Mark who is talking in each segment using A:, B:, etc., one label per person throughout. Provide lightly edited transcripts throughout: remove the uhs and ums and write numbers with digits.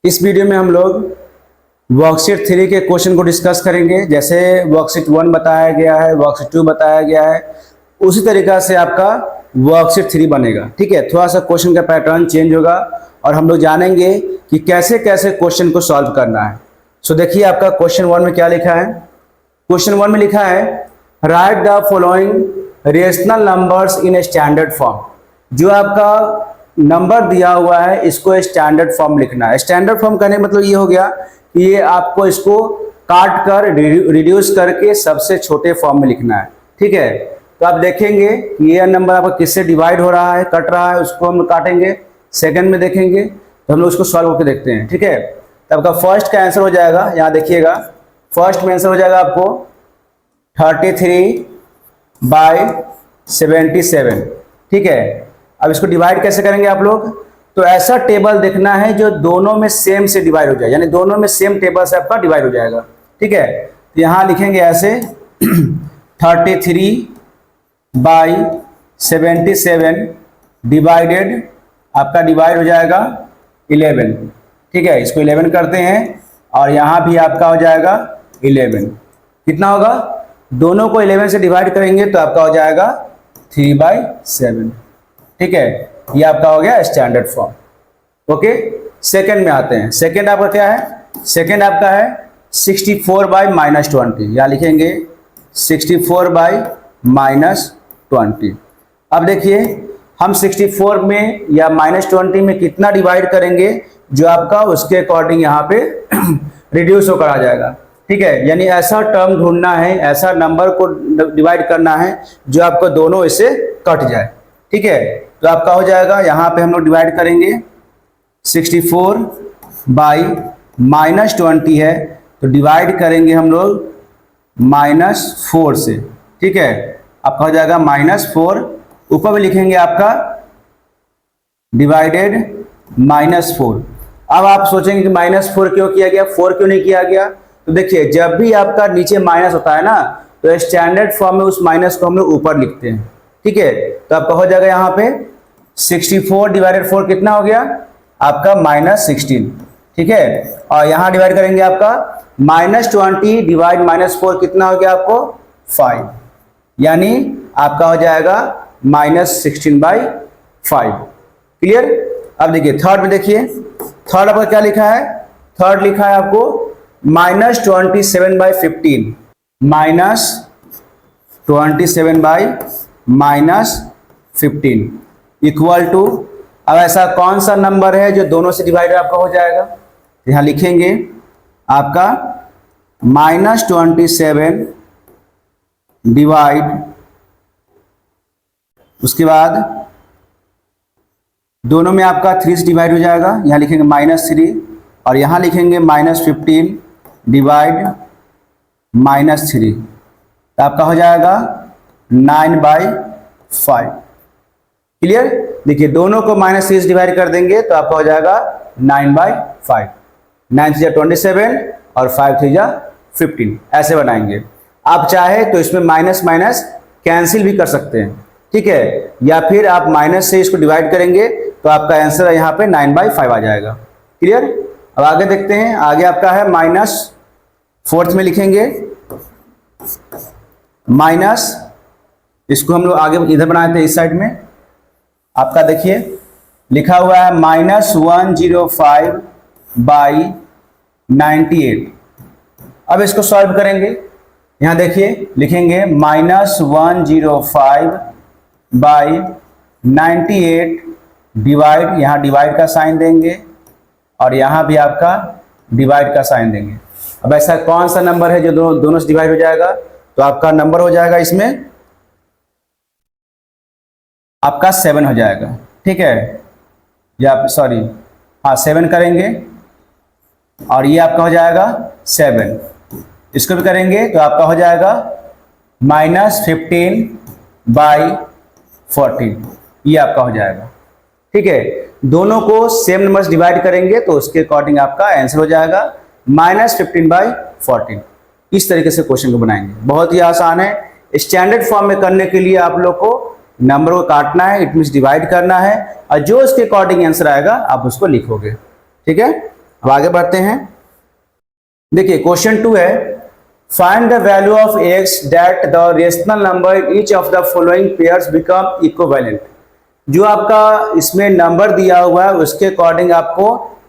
A: इस वीडियो में हम लोग वर्कशीट 3 के क्वेश्चन को डिस्कस करेंगे। जैसे वर्कशीट 1 बताया गया है, वर्कशीट 2 बताया गया है, उसी तरीका से आपका वर्कशीट 3 बनेगा। ठीक है, थोड़ा सा क्वेश्चन का पैटर्न चेंज होगा और हम लोग जानेंगे कि कैसे कैसे क्वेश्चन को सॉल्व करना है। सो देखिए आपका क्वेश्चन 1 में क्या लिखा है। क्वेश्चन 1 में लिखा है right the following rational numbers in standard form. जो आपका नंबर दिया हुआ है इसको स्टैंडर्ड फॉर्म लिखना है। स्टैंडर्ड फॉर्म करने का मतलब ये हो गया कि ये आपको इसको काट कर रिड्यूस करके सबसे छोटे फॉर्म में लिखना है। ठीक है, तो आप देखेंगे कि ये नंबर आपका किससे डिवाइड हो रहा है, कट रहा है, उसको हम काटेंगे। सेकंड में देखेंगे तो हम लोग उसको सॉल्व करके देखते हैं। ठीक है, तो आपका फर्स्ट का आंसर हो जाएगा, यहाँ देखिएगा फर्स्ट में आंसर हो जाएगा आपको 33/77। ठीक है, अब इसको डिवाइड कैसे करेंगे आप लोग, तो ऐसा टेबल देखना है जो दोनों में सेम से डिवाइड हो जाए, यानी दोनों में सेम टेबल से आपका डिवाइड हो जाएगा। ठीक है, तो यहाँ लिखेंगे ऐसे 33/77 डिवाइडेड आपका डिवाइड हो जाएगा 11। ठीक है, इसको 11 करते हैं और यहाँ भी आपका हो जाएगा 11। कितना होगा, दोनों को 11 से डिवाइड करेंगे तो आपका हो जाएगा 3/7। ठीक है, ये आपका हो गया स्टैंडर्ड फॉर्म। ओके, सेकंड में आते हैं। सेकंड आपका क्या है, सेकंड आपका है 64/-20। या लिखेंगे 64/-20। अब देखिए हम 64 में या -20 में कितना डिवाइड करेंगे जो आपका उसके अकॉर्डिंग यहाँ पे रिड्यूस होकर आ जाएगा। ठीक है, यानी ऐसा टर्म ढूंढना है, ऐसा नंबर को डिवाइड करना है जो आपको दोनों इससे कट जाए। ठीक है, तो आपका हो जाएगा, यहाँ पे हम लोग डिवाइड करेंगे 64/-20 है तो डिवाइड करेंगे हम लोग -4 से। ठीक है, आपका हो जाएगा -4। ऊपर में लिखेंगे आपका डिवाइडेड -4। अब आप सोचेंगे कि -4 क्यों किया गया, 4 क्यों नहीं किया गया। तो देखिए जब भी आपका नीचे माइनस होता है ना तो स्टैंडर्ड फॉर्म में उस माइनस को हम लोग ऊपर लिखते हैं। ठीक है, तो आपका हो जाएगा यहाँ पे 64/4 कितना हो गया आपका -16। ठीक है, और यहाँ डिवाइड करेंगे आपका -20 डिवाइड -4 कितना हो गया आपको 5, यानी आपका हो जाएगा -16/5। क्लियर। अब देखिए थर्ड में, देखिए थर्ड आपका क्या लिखा है, थर्ड लिखा है आपको -27/15 -27/-15 इक्वल टू। अब ऐसा कौन सा नंबर है जो दोनों से डिवाइड आपका हो जाएगा, यहाँ लिखेंगे आपका -27 डिवाइड, उसके बाद दोनों में आपका 3 से डिवाइड हो जाएगा, यहाँ लिखेंगे -3 और यहाँ लिखेंगे -15 डिवाइड -3 तो आपका हो जाएगा 9/5। क्लियर। देखिए दोनों को -3 से डिवाइड कर देंगे तो आपका हो जाएगा 9/5। 9 3 27 और 5 3 15 ऐसे बनाएंगे। आप चाहे तो इसमें माइनस माइनस कैंसिल भी कर सकते हैं। ठीक है, या फिर आप माइनस से इसको डिवाइड करेंगे तो आपका आंसर यहाँ पे 9/5 आ जाएगा। क्लियर। अब आगे देखते हैं, आगे आपका है -4 में लिखेंगे माइनस, इसको हम लोग आगे इधर बनाए थे इस साइड में। आपका देखिए लिखा हुआ है -105/98। अब इसको सॉल्व करेंगे, यहाँ देखिए लिखेंगे -105/98 डिवाइड, यहाँ डिवाइड का साइन देंगे और यहाँ भी आपका डिवाइड का साइन देंगे। अब ऐसा कौन सा नंबर है जो दोनों से डिवाइड हो जाएगा, तो आपका नंबर हो जाएगा इसमें आपका 7 हो जाएगा। ठीक है, या सॉरी हाँ 7 करेंगे और ये आपका हो जाएगा 7। इसको भी करेंगे तो आपका हो जाएगा -15/14, ये आपका हो जाएगा। ठीक है, दोनों को सेम नंबर से डिवाइड करेंगे तो उसके अकॉर्डिंग आपका आंसर हो जाएगा -15/14। इस तरीके से क्वेश्चन को बनाएंगे, बहुत ही आसान है। स्टैंडर्ड फॉर्म में करने के लिए आप लोग को नंबर को काटना है, इट मीन्स डिवाइड करना है, और जो उसके अकॉर्डिंग आंसर आएगा आप उसको लिखोगे। ठीक है, अब आगे बढ़ते हैं। देखिए क्वेश्चन 2 है, find the value of x that the rational number each of the following pairs become equivalent. जो आपका इसमें नंबर दिया हुआ है उसके अकॉर्डिंग आपको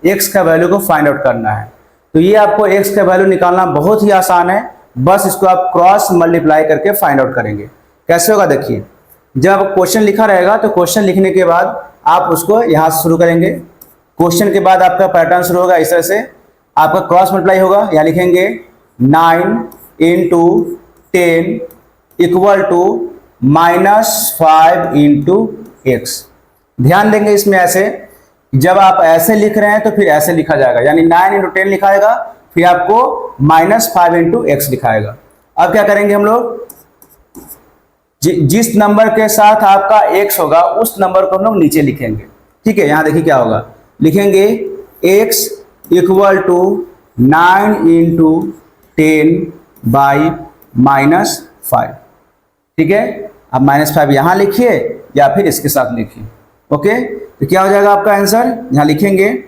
A: x का वैल्यू को फाइंड आउट करना है। तो ये आपको x का वैल्यू निकालना बहुत ही आसान है, बस इसको आप क्रॉस मल्टीप्लाई करके फाइंड आउट करेंगे। कैसे होगा देखिए, जब क्वेश्चन लिखा रहेगा तो क्वेश्चन लिखने के बाद आप उसको यहाँ से शुरू करेंगे। क्वेश्चन के बाद आपका पैटर्न शुरू होगा इस तरह से, आपका क्रॉस मल्टीप्लाई होगा। यहाँ लिखेंगे 9 into 10 equal to -5 into x। ध्यान देंगे इसमें ऐसे, जब आप ऐसे लिख रहे हैं तो फिर ऐसे लिखा जाएगा, यानी 9 इंटू 10 लिखाएगा, फिर आपको -5 इंटू x लिखाएगा। अब क्या करेंगे हम लोग, जिस नंबर के साथ आपका x होगा उस नंबर को हम लोग नीचे लिखेंगे। ठीक है, यहां देखिए क्या होगा, लिखेंगे x equal to 9 into 10 by -5। ठीक है, अब -5 यहां लिखिए या फिर इसके साथ लिखिए। ओके, तो क्या हो जाएगा आपका आंसर, यहां लिखेंगे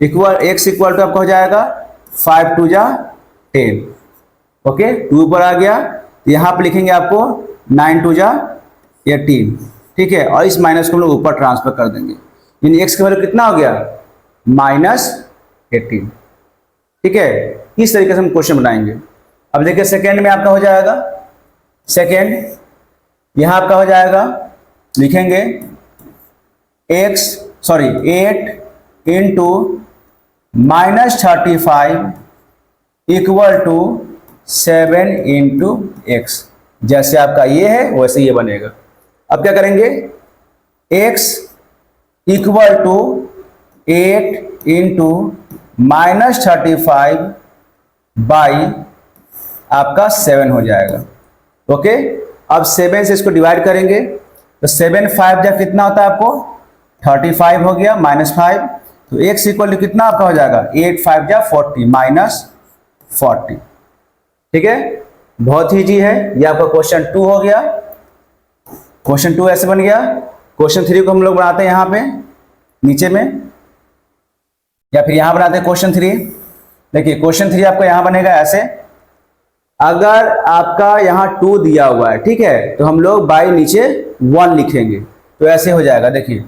A: x इक्वल टू आपका हो जाएगा 5 2 जा 10। ओके, 2 पर आ गया, तो यहां पर लिखेंगे आपको 9 2 जा 18। ठीक है, और इस माइनस को हम लोग ऊपर ट्रांसफर कर देंगे, यानी x का वैल्यू कितना हो गया -18। ठीक है, इस तरीके से हम क्वेश्चन बनाएंगे। अब देखिए सेकेंड में आपका हो जाएगा, सेकेंड यहां आपका हो जाएगा, लिखेंगे 8 into -35 equal to 7 into x। जैसे आपका ये है वैसे ये बनेगा। अब क्या करेंगे, x equal to 8 into -35 by आपका 7 हो जाएगा। ओके, अब 7 से इसको डिवाइड करेंगे तो 7 5 जा कितना होता है आपको 35 हो गया -5, तो x इक्वल टू कितना आपका हो जाएगा 8 5 जा 40 -40। ठीक है, बहुत ही इजी है। ये आपका क्वेश्चन 2 हो गया। क्वेश्चन 2 ऐसे बन गया। क्वेश्चन 3 को हम लोग बनाते हैं यहाँ पे नीचे में, या फिर यहाँ बनाते हैं क्वेश्चन 3। देखिए क्वेश्चन 3 आपका यहाँ बनेगा ऐसे, अगर आपका यहाँ 2 दिया हुआ है, ठीक है, तो हम लोग बाई नीचे 1 लिखेंगे, तो ऐसे हो जाएगा। देखिए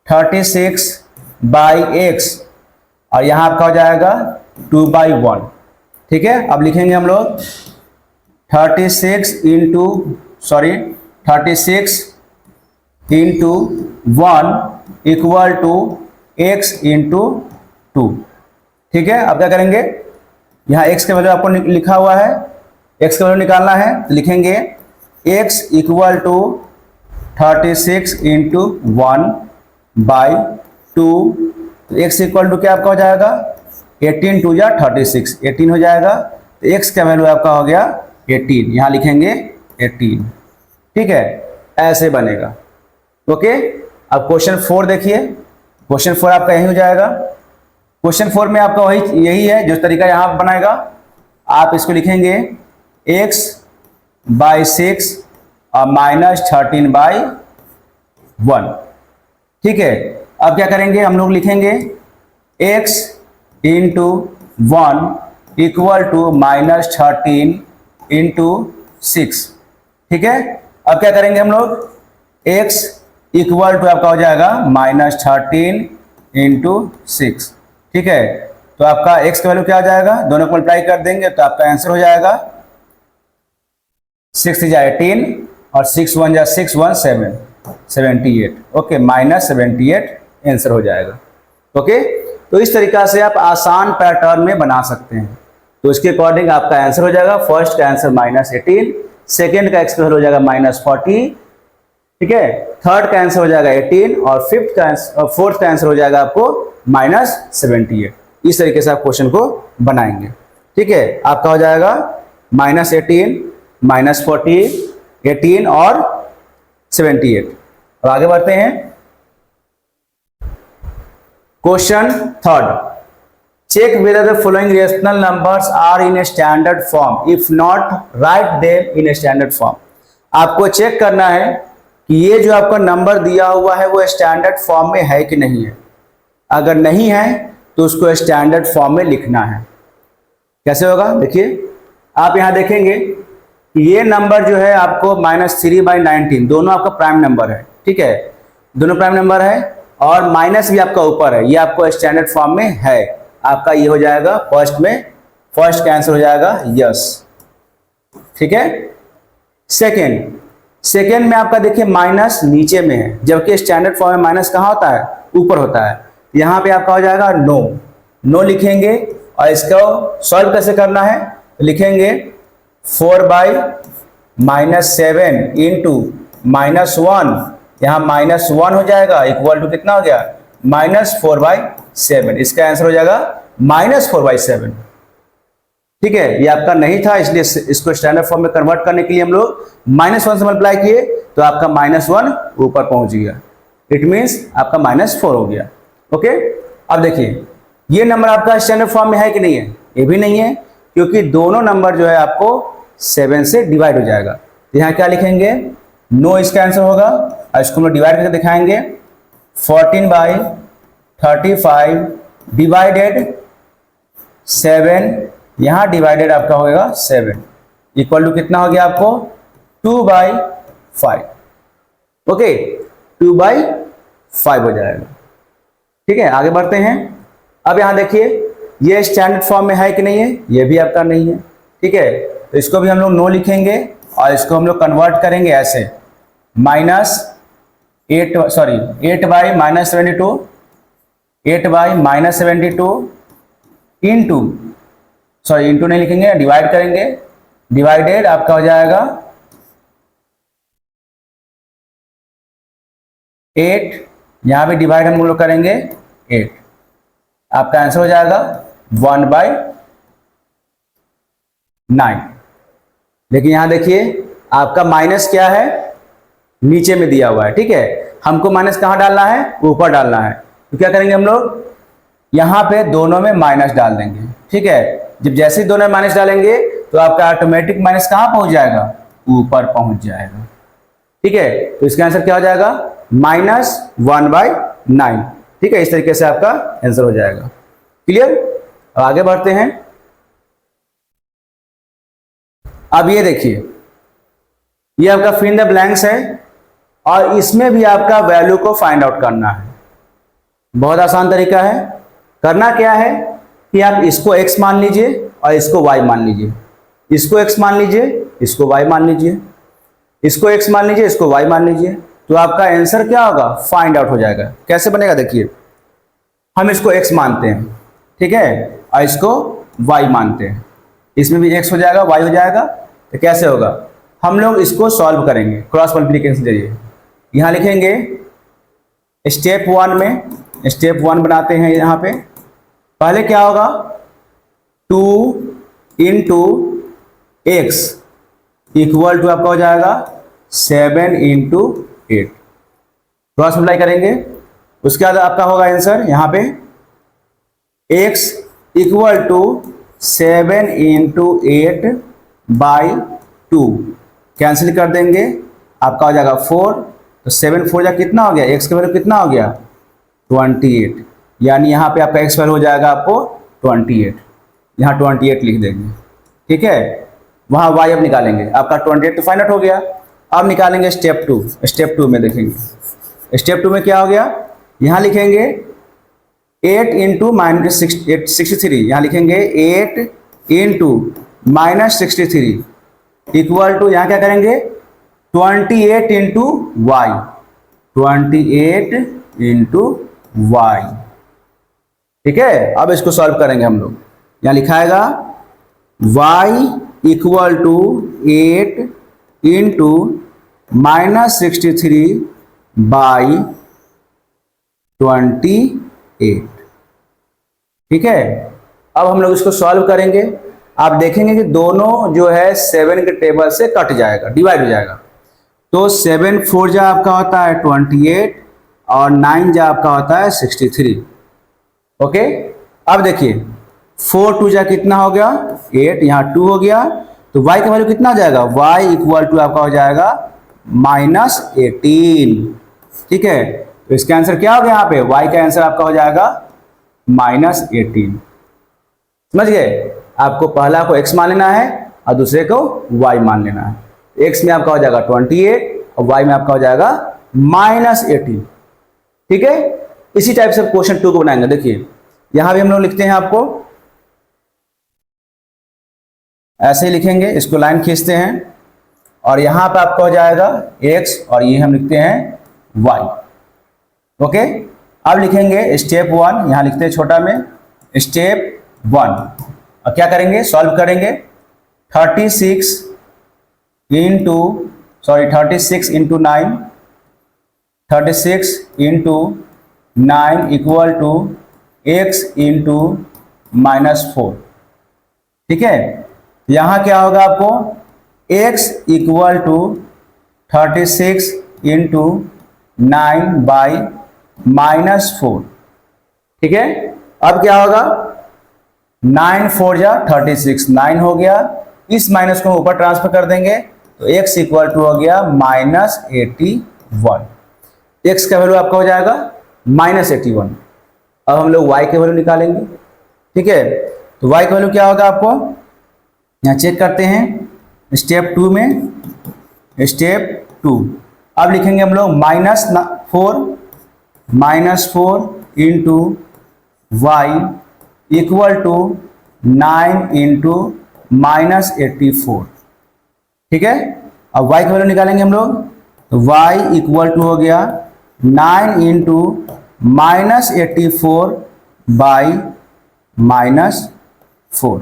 A: 36 बाई x और यहाँ आपका हो जाएगा 2/1। ठीक है, अब लिखेंगे हम लोग 36 into 1 equal to x into 2। ठीक है, अब क्या करेंगे, यहाँ x का वैल्यू आपको लिखा हुआ है, x का वैल्यू निकालना है, तो लिखेंगे x इक्वल टू 36 इंटू 1/2। तो x इक्वल टू क्या आपका हो जाएगा 18 2 जा 36, 18 हो जाएगा। तो x का वैल्यू आपका हो गया 18, यहाँ लिखेंगे 18। ठीक है, ऐसे बनेगा। ओके, अब क्वेश्चन 4 देखिए, क्वेश्चन 4 आपका यही हो जाएगा। क्वेश्चन 4 में आपका वही यही है जो तरीका यहाँ बनाएगा, आप इसको लिखेंगे x/6 और -13/1। ठीक है, अब क्या करेंगे, हम लोग लिखेंगे x into 1 equal to -13 into 6। ठीक है, अब क्या करेंगे हम लोग, x इक्वल टू आपका हो जाएगा -13 इंटू 6। ठीक है, तो आपका x का वैल्यू क्या हो जाएगा, दोनों को मल्टीप्लाई कर देंगे तो आपका आंसर हो जाएगा 6 जा 18 और 6 1 जा 6 1 7 78। ओके, -78 आंसर हो जाएगा। ओके, तो इस तरीका से आप आसान पैटर्न में बना सकते हैं। तो इसके अकॉर्डिंग आपका आंसर हो जाएगा, फर्स्ट का आंसर -18, सेकेंड का x का वैल्यू हो जाएगा -40, ठीक है, थर्ड का आंसर हो जाएगा 18 और फोर्थ का आंसर हो जाएगा आपको -78। इस तरीके से आप क्वेश्चन को बनाएंगे। ठीक है, आपका हो जाएगा -18 -40 18 और 78। अब आगे बढ़ते हैं, question 3rd, check whether the following rational numbers are in a standard form, if not write them in a standard form। आपको चेक करना है कि ये जो आपका नंबर दिया हुआ है वो स्टैंडर्ड फॉर्म में है कि नहीं है। अगर नहीं है तो उसको स्टैंडर्ड फॉर्म में लिखना है। कैसे होगा देखिए, आप यहाँ देखेंगे कि ये नंबर जो है आपको -3/19 दोनों आपका प्राइम नंबर है, ठीक है, दोनों प्राइम नंबर है और माइनस भी आपका ऊपर है, ये आपको स्टैंडर्ड फॉर्म में है। आपका ये हो जाएगा फर्स्ट में, फर्स्ट का आंसर हो जाएगा यस, ठीक है। सेकेंड में आपका देखिए माइनस नीचे में है, जबकि स्टैंडर्ड फॉर्म में माइनस कहाँ होता है, ऊपर होता है। यहाँ पे आपका हो जाएगा नो लिखेंगे और इसको सॉल्व कैसे करना है, लिखेंगे 4/-7 इंटू -1, यहाँ -1 हो जाएगा इक्वल टू कितना हो गया, -4/7। इसका आंसर हो जाएगा -4/7, ठीक है। ये आपका नहीं था, इसलिए इसको स्टैंडर्ड फॉर्म में कन्वर्ट करने के लिए हम लोग -1 से मल्टीप्लाई किए तो आपका -1 ऊपर पहुंच गया, इट मीन्स आपका -4 हो गया। ओके, अब देखिए ये नंबर आपका स्टैंडर्ड फॉर्म में है कि नहीं है, ये भी नहीं है, क्योंकि दोनों नंबर जो है आपको 7 से डिवाइड हो जाएगा। तो यहाँ क्या लिखेंगे, नो इसका आंसर होगा और इसको हम लोग डिवाइड करके दिखाएंगे। 14/35 डिवाइडेड 7, यहाँ डिवाइडेड आपका होगा 7 इक्वल टू कितना हो गया आपको 2/5। ओके, 2/5 हो जाएगा, ठीक है। आगे बढ़ते हैं। अब यहाँ देखिए ये स्टैंडर्ड फॉर्म में है कि नहीं है, ये भी आपका नहीं है, ठीक है। तो इसको भी हम लोग नो लिखेंगे और इसको हम लोग कन्वर्ट करेंगे ऐसे, 8/-72 इंटू, सॉरी इंटू नहीं लिखेंगे, डिवाइड करेंगे, डिवाइडेड आपका हो जाएगा 8, यहाँ भी डिवाइड हम लोग करेंगे 8, आपका आंसर हो जाएगा 1/9। लेकिन यहां देखिए आपका माइनस क्या है, नीचे में दिया हुआ है, ठीक है। हमको माइनस कहां डालना है, ऊपर डालना है। तो क्या करेंगे हम लोग, यहां पे दोनों में माइनस डाल देंगे, ठीक है। जब जैसे ही दोनों में माइनस डालेंगे तो आपका ऑटोमेटिक माइनस कहां पहुंच जाएगा, ऊपर पहुंच जाएगा, ठीक है। तो इसका आंसर क्या हो जाएगा, -1/9, ठीक है। इस तरीके से आपका आंसर हो जाएगा। क्लियर। अब आगे बढ़ते हैं। अब ये देखिए, ये आपका फिल इन द ब्लैंक्स है और इसमें भी आपका वैल्यू को फाइंड आउट करना है। बहुत आसान तरीका है। करना क्या है कि आप इसको x मान लीजिए और इसको y मान लीजिए, इसको x मान लीजिए, इसको y मान लीजिए, इसको x मान लीजिए, इसको y मान लीजिए, तो आपका आंसर क्या होगा, फाइंड आउट हो जाएगा। कैसे बनेगा देखिए, हम इसको x मानते हैं, ठीक है, और इसको y मानते हैं, इसमें भी x हो जाएगा, y हो जाएगा। तो कैसे होगा, हम लोग इसको सॉल्व करेंगे क्रॉस मल्टीप्लिकेशन के जरिए। यहाँ लिखेंगे स्टेप 1 में, स्टेप 1 बनाते हैं। यहाँ पे पहले क्या होगा, 2 इंटू एक्स इक्वल टू आपका हो जाएगा 7 इंटू 8, क्रॉस मल्टीप्लाई करेंगे। उसके बाद आपका होगा आंसर यहाँ पे x equal to 7 into 8/2, cancel कर देंगे, आपका हो जाएगा 4। तो 7 4 जा कितना हो गया, x का वैल्यू कितना हो गया 28, यानी यहाँ पे आपका x वैल्यू हो जाएगा आपको 28, यहाँ 28 लिख देंगे, ठीक है। वहाँ y अब निकालेंगे, आपका 28 तो फाइंड आउट हो गया। अब निकालेंगे स्टेप 2। स्टेप 2 में देखेंगे, स्टेप 2 में क्या हो गया, यहाँ लिखेंगे 8 इंटू -63, यहाँ लिखेंगे 8 इंटू -63 इक्वल टू, यहाँ क्या करेंगे 28 इंटू वाई, 28 इंटू वाई, ठीक है। अब इसको सॉल्व करेंगे हम लोग। यहाँ लिखाएगा y इक्वल टू 8 इंटू -63/28, ठीक है। अब हम लोग इसको सॉल्व करेंगे। आप देखेंगे कि दोनों जो है 7 के टेबल से कट जाएगा, डिवाइड हो जाएगा। तो 7 4 जा आपका होता है 28 और 9 जा आपका होता है 63। ओके, अब देखिए 4 2 जा कितना हो गया 8, यहाँ 2 हो गया, तो y का वैल्यू कितना हो जाएगा, y इक्वल टू आपका हो जाएगा -18, ठीक है। तो इसका आंसर क्या हो गया, यहाँ पे y का आंसर आपका हो जाएगा -18। समझ गए? आपको पहला को x मान लेना है और दूसरे को y मान लेना है। x में आपका हो जाएगा 28 और y में आपका हो जाएगा -18। ठीक है, इसी टाइप से क्वेश्चन 2 को बनाएंगे। देखिए यहां भी हम लोग लिखते हैं, आपको ऐसे ही लिखेंगे, इसको लाइन खींचते हैं और यहां पे आपका हो जाएगा x और ये हम लिखते हैं y। ओके, अब लिखेंगे स्टेप 1, यहां लिखते हैं छोटा में स्टेप 1 और क्या करेंगे, सॉल्व करेंगे। 36 into 9, 36 into 9 equal to x into -4। ठीक है, यहाँ क्या होगा आपको, x equal to 36 into 9 by -4। ठीक है, अब क्या होगा, 9 4 जा 36, 9 हो गया, इस माइनस को ऊपर ट्रांसफर कर देंगे तो x इक्वल टू हो गया -81। x का वैल्यू आपका हो जाएगा -81। अब हम लोग y के वैल्यू निकालेंगे। ठीक है, तो y का वैल्यू क्या होगा, आपको यहाँ चेक करते हैं स्टेप 2 में, स्टेप 2। अब लिखेंगे हम लोग -4 into y equal to 9 into -84। ठीक है, अब y का वैल्यू निकालेंगे हम लोग, तो y इक्वल टू हो गया 9 इंटू -84 बाई -4।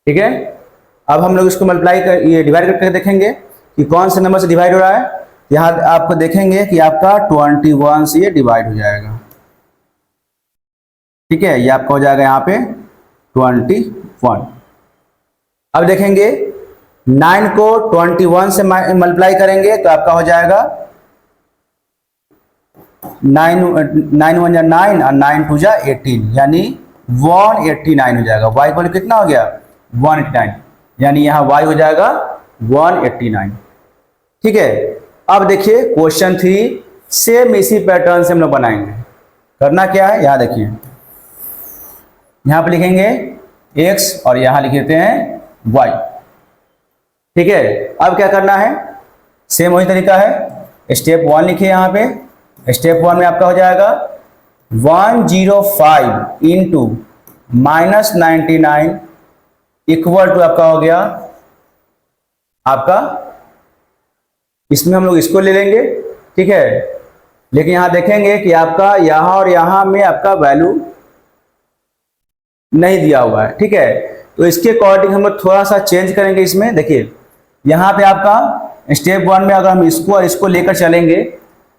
A: ठीक है, अब हम लोग इसको मल्टीप्लाई कर, ये डिवाइड करके देखेंगे कि कौन से नंबर से डिवाइड हो रहा है। यहाँ आपको देखेंगे कि आपका 21 से ये डिवाइड हो जाएगा। ठीक है, ये आपका हो जाएगा यहाँ पे 21। अब देखेंगे 9 को 21 से मल्टीप्लाई करेंगे तो आपका हो जाएगा 9 1 जा 9 और 9 2 जा 18, यानी 189 हो जाएगा। y इक्वल कितना हो गया, 189, यानी यहाँ y हो जाएगा 189। ठीक है, अब देखिए क्वेश्चन 3 सेम इसी पैटर्न से हम लोग बनाएंगे। करना क्या है, यहाँ देखिए, यहाँ पे लिखेंगे x और यहाँ लिख देते हैं y। ठीक है, अब क्या करना है, सेम वही तरीका है। स्टेप 1 लिखिए, यहाँ पे स्टेप 1 में आपका हो जाएगा 105 इंटू -99 इक्वल टू आपका हो गया, आपका इसमें हम लोग इसको ले लेंगे। ठीक है, लेकिन यहाँ देखेंगे कि आपका यहाँ और यहाँ में आपका वैल्यू नहीं दिया हुआ है। ठीक है, तो इसके अकॉर्डिंग हम लोग थोड़ा सा चेंज करेंगे इसमें। देखिए यहाँ पे आपका स्टेप 1 में अगर हम इसको और इसको लेकर चलेंगे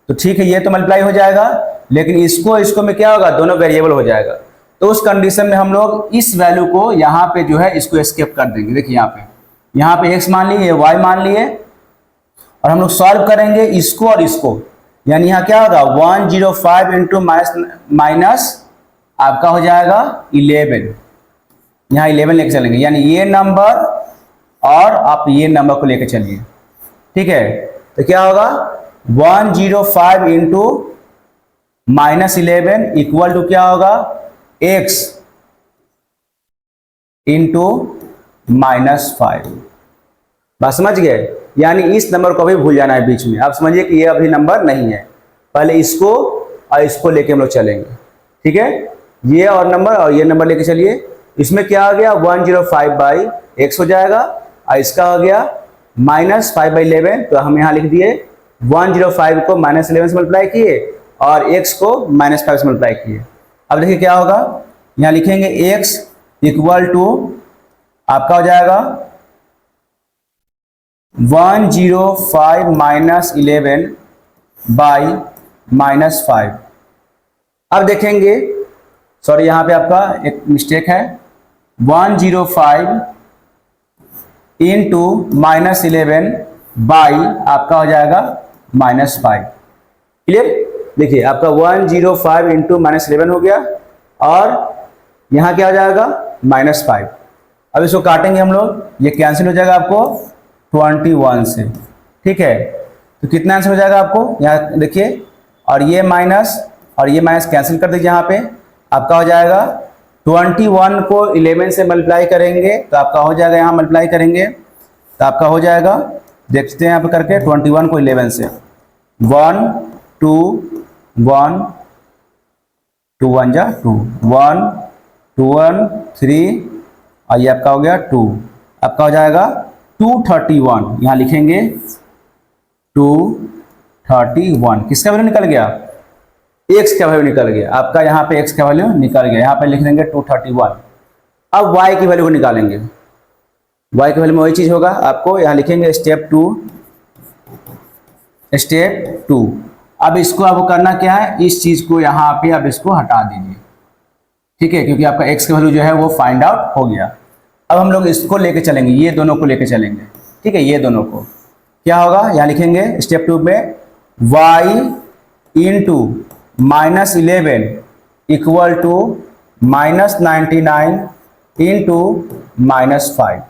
A: तो ठीक है, ये तो मल्टीप्लाई हो जाएगा, लेकिन इसको में क्या होगा, दोनों वेरिएबल हो जाएगा। तो उस कंडीशन में हम लोग इस वैल्यू को यहाँ पे जो है इसको एस्केप कर देंगे। देखिए यहाँ पे x मान लिए, y मान लिए, और हम लोग सॉल्व करेंगे इसको और इसको, यानी यहाँ क्या होगा 105 इंटू माइनस आपका हो जाएगा 11। यहाँ 11 लेके चलेंगे, यानी ये नंबर और आप ये नंबर को लेके चलिए। ठीक है, तो क्या होगा 105 इंटू -11 इक्वल टू क्या होगा, x इंटू -5। बात समझ गए, यानी इस नंबर को भी भूल जाना है बीच में। आप समझिए कि ये अभी नंबर नहीं है, पहले इसको और इसको लेके हम लोग चलेंगे। ठीक है, ये और ये नंबर लेके चलिए। इसमें क्या आ गया 105/x हो जाएगा, और इसका हो गया -5/11। तो हम यहाँ लिख दिए 105 को -11 से मल्टीप्लाई किए और x को -5 से मल्टीप्लाई किए। अब देखिए क्या होगा, यहाँ लिखेंगे x इक्वल टू आपका हो जाएगा 105 -11 बाई -5। अब देखेंगे, सॉरी यहाँ पे आपका एक मिस्टेक है, 105 इंटू -11 बाई आपका हो जाएगा -5। क्लियर, देखिए आपका 105 इंटू -11 हो गया और यहाँ क्या हो जाएगा -5। अब इसको काटेंगे हम लोग, ये कैंसिल हो जाएगा आपको 21 से। ठीक है, तो कितना आंसर हो जाएगा आपको, यहाँ देखिए, और ये माइनस कैंसिल कर दीजिए यहाँ पे, आपका हो जाएगा 21 को 11 से मल्टीप्लाई करेंगे तो आपका हो जाएगा, यहाँ मल्टीप्लाई करेंगे तो आपका हो जाएगा, देखते हैं यहाँ पे करके 21 को 11 से 1 2 1 2 1 जा 2 1 2 1 3 और ये आपका हो गया 2, आपका हो जाएगा 231, यहाँ लिखेंगे 231, किसका वैल्यू निकल गया, x का वैल्यू निकल गया आपका, यहाँ पे x का वैल्यू निकल गया, यहाँ पे लिख देंगे 231। अब y की वैल्यू को निकालेंगे, y की वैल्यू में वही चीज होगा, आपको यहाँ लिखेंगे स्टेप 2। अब इसको आपको करना क्या है, इस चीज को यहाँ पे अब इसको हटा दीजिए, ठीक है, क्योंकि आपका x का वैल्यू जो है वो फाइंड आउट हो गया। अब हम लोग इसको लेके चलेंगे, ये दोनों को लेके चलेंगे, ठीक है, ये दोनों को क्या होगा, यहाँ लिखेंगे स्टेप 2 में y into -11 equal to -99 into -5,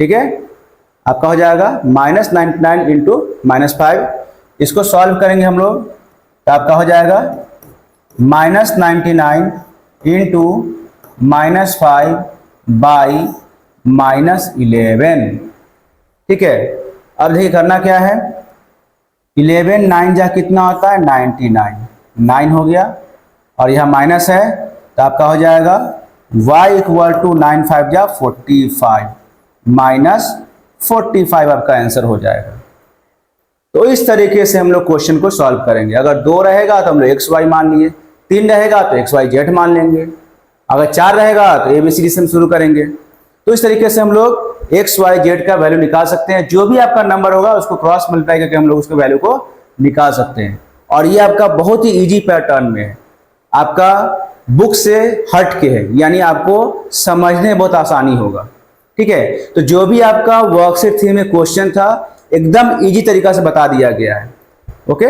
A: ठीक है, आपका हो जाएगा -99 इंटू -5। इसको सॉल्व करेंगे हम लोग तो आपका हो जाएगा -99 इंटू -5 बाई -11, ठीक है। अब देखिए करना क्या है, 11 9 जा कितना होता है 99, 9 हो गया और यह माइनस है तो आपका हो जाएगा y इक्वल टू 9 5 जा 45 -45 आपका आंसर हो जाएगा। तो इस तरीके से हम लोग क्वेश्चन को सॉल्व करेंगे। अगर 2 रहेगा तो हम लोग x y मान लिए, 3 रहेगा तो x y z मान लेंगे, अगर 4 रहेगा तो ABCD से हम शुरू करेंगे। तो इस तरीके से हम लोग x y z का वैल्यू निकाल सकते हैं, जो भी आपका नंबर होगा उसको क्रॉस मल्टीप्लाई करके हम लोग उसके वैल्यू को निकाल सकते हैं। और ये आपका बहुत ही इजी पैटर्न में है, आपका बुक से हट के है, यानी आपको समझने में बहुत आसानी होगा, ठीक है। तो जो भी आपका वर्कशीट 3 में क्वेश्चन था एकदम इजी तरीका से बता दिया गया है, ओके।